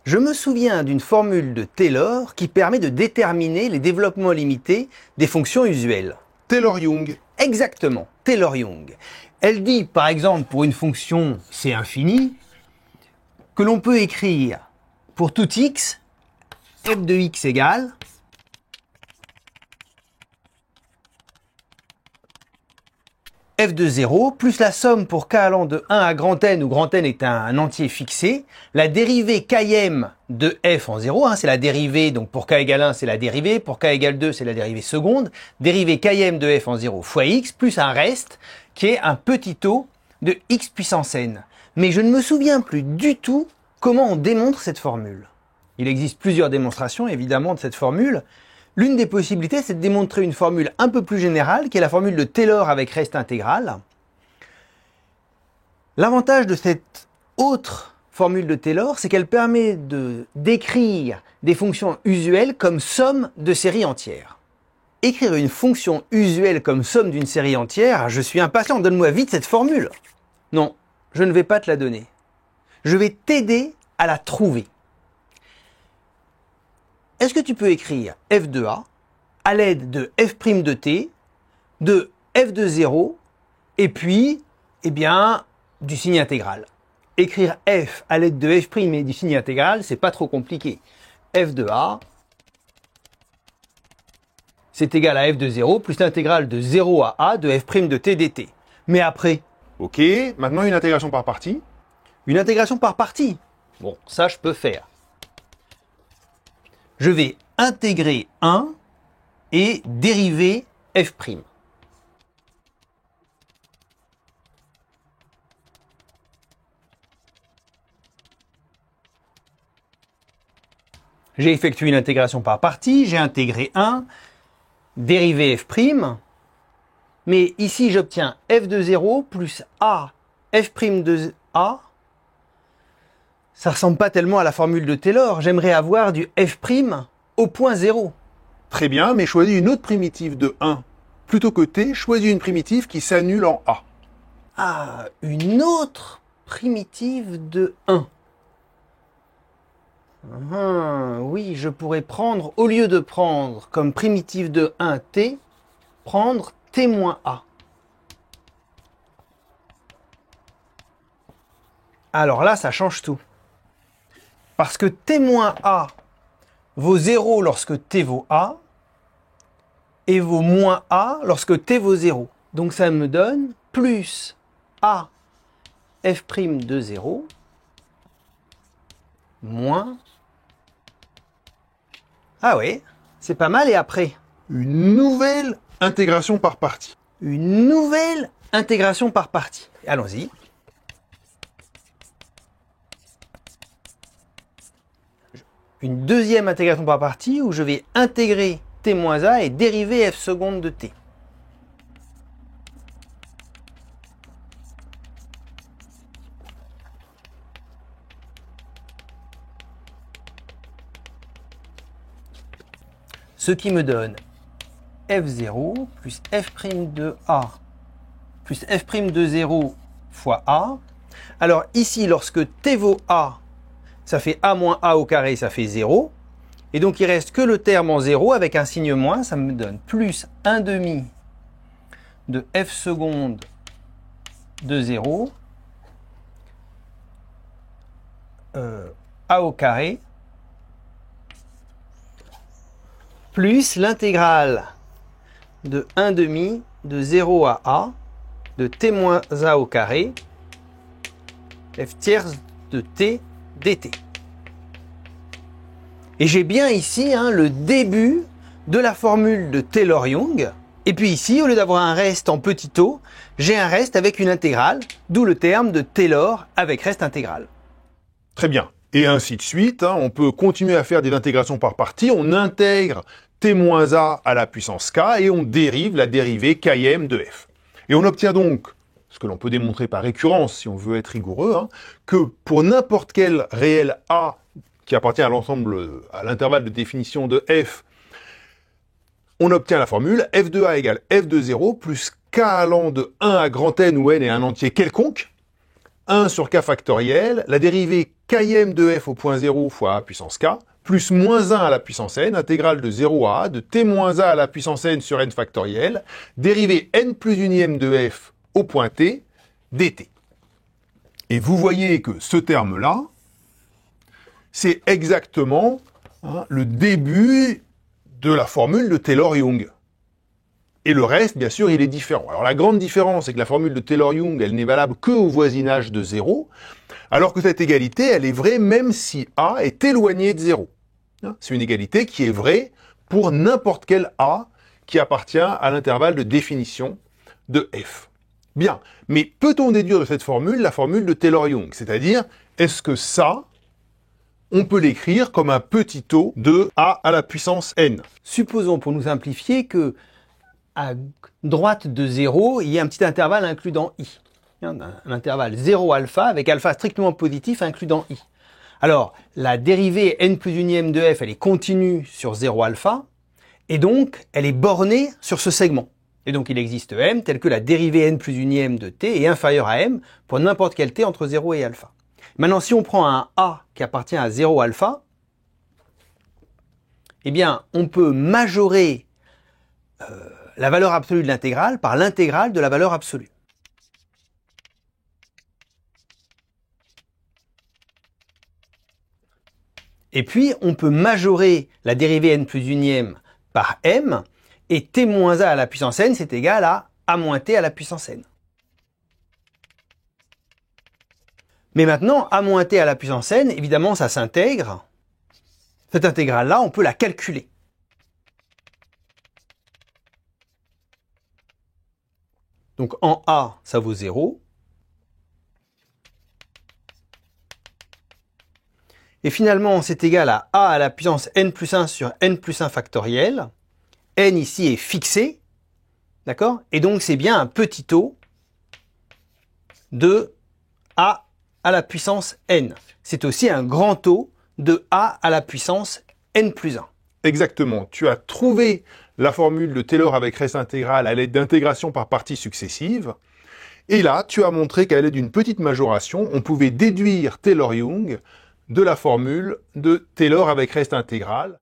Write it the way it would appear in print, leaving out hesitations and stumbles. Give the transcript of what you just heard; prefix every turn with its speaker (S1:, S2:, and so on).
S1: Je me souviens d'une formule de Taylor qui permet de déterminer les développements limités des fonctions usuelles.
S2: Taylor-Young.
S1: Exactement, Taylor-Young. Elle dit, par exemple, pour une fonction C infini, que l'on peut écrire pour tout x, f de x égale f de 0 plus la somme pour k allant de 1 à grand N, où grand N est un entier fixé, la dérivée km de f en 0, c'est la dérivée, donc pour k égale 1 c'est la dérivée, pour k égale 2 c'est la dérivée seconde, dérivée km de f en 0 fois x, plus un reste qui est un petit o de x puissance n. Mais je ne me souviens plus du tout comment on démontre cette formule. Il existe plusieurs démonstrations évidemment de cette formule. L'une des possibilités, c'est de démontrer une formule un peu plus générale, qui est la formule de Taylor avec reste intégral. L'avantage de cette autre formule de Taylor, c'est qu'elle permet de décrire des fonctions usuelles comme somme de séries entières. Écrire une fonction usuelle comme somme d'une série entière, je suis impatient, donne-moi vite cette formule. Non, je ne vais pas te la donner. Je vais t'aider à la trouver. Est-ce que tu peux écrire f de a à l'aide de f' de t, de f de 0, et puis, du signe intégral. Écrire f à l'aide de f' et du signe intégral, c'est pas trop compliqué. F de a, c'est égal à f de 0 plus l'intégrale de 0 à a de f' de t dt. Mais après,
S2: Ok, maintenant une intégration par partie.
S1: une intégration par partie. Bon, ça je peux faire. Je vais intégrer 1 et dériver f'. J'ai effectué une intégration par partie, j'ai intégré 1, dérivé f', mais ici j'obtiens f de 0 plus a f' de a. Ça ressemble pas tellement à la formule de Taylor, j'aimerais avoir du f' au point 0.
S2: Très bien, mais choisis une autre primitive de 1. Plutôt que t, choisis une primitive qui s'annule en a.
S1: Ah, une autre primitive de 1. Oui, je pourrais prendre, au lieu de prendre comme primitive de 1 t, prendre t-a. Alors là, ça change tout. Parce que t-a vaut 0 lorsque t vaut a, et vaut moins a lorsque t vaut 0. Donc ça me donne plus a f' de 0 moins... Ah oui, c'est pas mal, et après?
S2: Une nouvelle intégration par partie.
S1: Une nouvelle intégration par partie. Allons-y. Une deuxième intégration par partie où je vais intégrer t moins a et dériver f seconde de t. Ce qui me donne f0 plus f' de a plus f' de 0 fois a. Alors ici, lorsque t vaut a, ça fait a moins a au carré, ça fait 0. Et donc il reste que le terme en 0 avec un signe moins, ça me donne plus 1 demi de f seconde de 0 a au carré plus l'intégrale de 1 demi de 0 à a de t moins a au carré f tierce de t dt. Et j'ai bien ici le début de la formule de Taylor-Young. Et puis ici, au lieu d'avoir un reste en petit o, j'ai un reste avec une intégrale, d'où le terme de Taylor avec reste intégral.
S2: Très bien. Et ainsi de suite, on peut continuer à faire des intégrations par partie. On intègre t moins a à la puissance k et on dérive la dérivée km de f. Et on obtient donc, ce que l'on peut démontrer par récurrence si on veut être rigoureux, que pour n'importe quel réel a qui appartient à l'ensemble, à l'intervalle de définition de f, on obtient la formule f de a égale f de 0 plus k allant de 1 à grand N où N est un entier quelconque, 1 sur k factoriel, la dérivée km de f au point 0 fois a puissance k, plus moins 1 à la puissance n, intégrale de 0 à a, de t-1 à la puissance n sur n factoriel, dérivée n plus unième de f au point t, dt. Et vous voyez que ce terme-là, c'est exactement le début de la formule de Taylor-Young. Et le reste, bien sûr, il est différent. Alors la grande différence, c'est que la formule de Taylor-Young, elle n'est valable qu'au voisinage de 0, alors que cette égalité, elle est vraie même si a est éloigné de 0. C'est une égalité qui est vraie pour n'importe quel a qui appartient à l'intervalle de définition de f. Bien, mais peut-on déduire de cette formule la formule de Taylor-Young? C'est-à-dire, est-ce que ça, on peut l'écrire comme un petit taux de a à la puissance n?
S1: Supposons, pour nous simplifier, que à droite de 0, il y a un petit intervalle inclus dans i. Un intervalle 0 alpha avec alpha strictement positif inclus dans i. Alors, la dérivée n plus unième de f, elle est continue sur 0 alpha, et donc elle est bornée sur ce segment. Et donc il existe m tel que la dérivée n plus unième de t est inférieure à m pour n'importe quel t entre 0 et alpha. Maintenant, si on prend un a qui appartient à 0 alpha, eh bien, on peut majorer la valeur absolue de l'intégrale par l'intégrale de la valeur absolue. Et puis, on peut majorer la dérivée n plus unième par m, et t moins a à la puissance n, c'est égal à a moins t à la puissance n. Mais maintenant, a moins t à la puissance n, évidemment, ça s'intègre. Cette intégrale-là, on peut la calculer. Donc en a, ça vaut 0. Et finalement, c'est égal à a à la puissance n plus 1 sur n plus 1 factoriel. N ici est fixé, d'accord? Et donc c'est bien un petit taux de a à la puissance n. C'est aussi un grand taux de a à la puissance n plus 1.
S2: Exactement. Tu as trouvé la formule de Taylor avec reste intégrale à l'aide d'intégration par parties successives. Et là, tu as montré qu'à l'aide d'une petite majoration, on pouvait déduire Taylor-Young de la formule de Taylor avec reste intégrale.